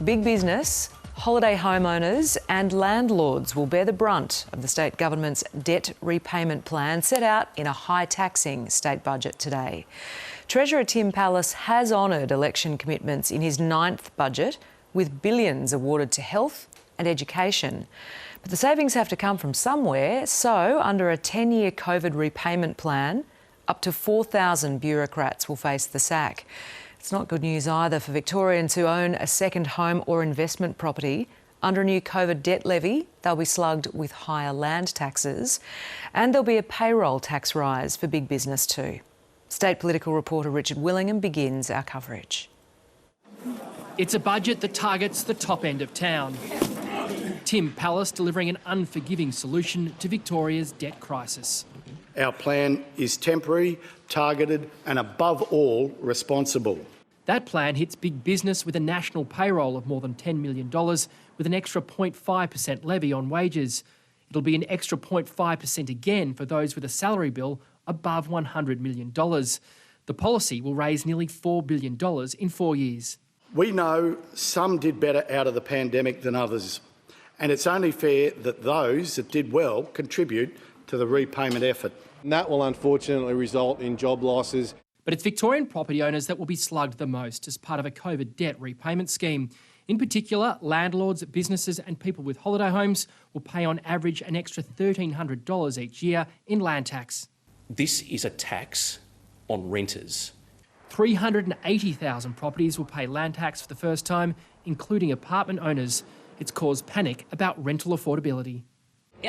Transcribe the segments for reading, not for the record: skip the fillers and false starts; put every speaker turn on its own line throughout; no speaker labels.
Big business, holiday homeowners and landlords will bear the brunt of the state government's debt repayment plan set out in a high-taxing state budget today. Treasurer Tim Pallas has honoured election commitments in his 9th budget, with billions awarded to health and education. But the savings have to come from somewhere, so under a 10-year COVID repayment plan, up to 4,000 bureaucrats will face the sack. It's not good news either for Victorians who own a second home or investment property. Under a new COVID debt levy, they'll be slugged with higher land taxes, and there'll be a payroll tax rise for big business too. State political reporter Richard Willingham begins our coverage.
It's a budget that targets the top end of town. Tim Pallas delivering an unforgiving solution to Victoria's debt crisis.
Our plan is temporary, targeted and above all responsible.
That plan hits big business with a national payroll of more than $10 million with an extra 0.5% levy on wages. It'll be an extra 0.5% again for those with a salary bill above $100 million. The policy will raise nearly $4 billion in 4 years.
We know some did better out of the pandemic than others, and it's only fair that those that did well contribute to the repayment effort.
And that will unfortunately result in job losses.
But it's Victorian property owners that will be slugged the most as part of a COVID debt repayment scheme. In particular, landlords, businesses and people with holiday homes will pay on average an extra $1,300 each year in land tax.
This is a tax on renters.
380,000 properties will pay land tax for the first time, including apartment owners. It's caused panic about rental affordability.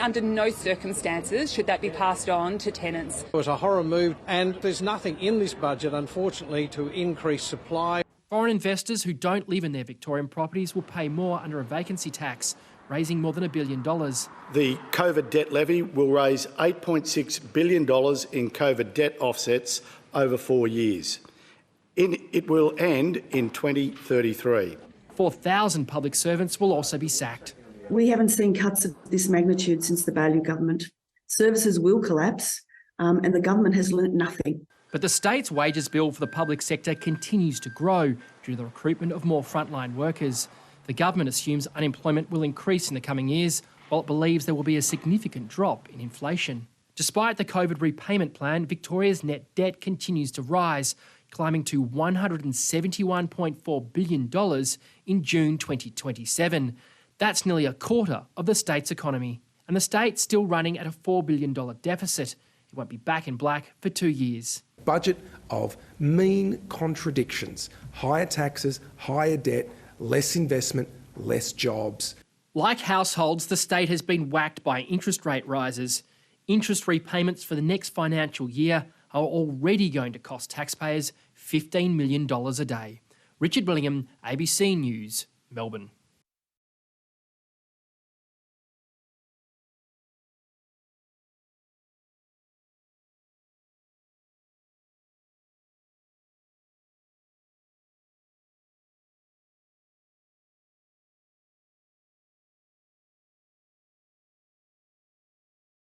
Under no circumstances should that be passed on to tenants.
It was a horror move, and there's nothing in this budget, unfortunately, to increase supply.
Foreign investors who don't live in their Victorian properties will pay more under a vacancy tax, raising more than $1 billion.
The COVID debt levy will raise $8.6 billion in COVID debt offsets over 4 years. It will end in 2033.
4,000 public servants will also be sacked.
We haven't seen cuts of this magnitude since the Baillieu government. Services will collapse, and the government has learnt nothing.
But the state's wages bill for the public sector continues to grow due to the recruitment of more frontline workers. The government assumes unemployment will increase in the coming years, while it believes there will be a significant drop in inflation. Despite the COVID repayment plan, Victoria's net debt continues to rise, climbing to $171.4 billion in June 2027. That's nearly a quarter of the state's economy. And the state's still running at a $4 billion deficit. It won't be back in black for 2 years.
Budget of mean contradictions. Higher taxes, higher debt, less investment, less jobs.
Like households, the state has been whacked by interest rate rises. Interest repayments for the next financial year are already going to cost taxpayers $15 million a day. Richard Willingham, ABC News, Melbourne.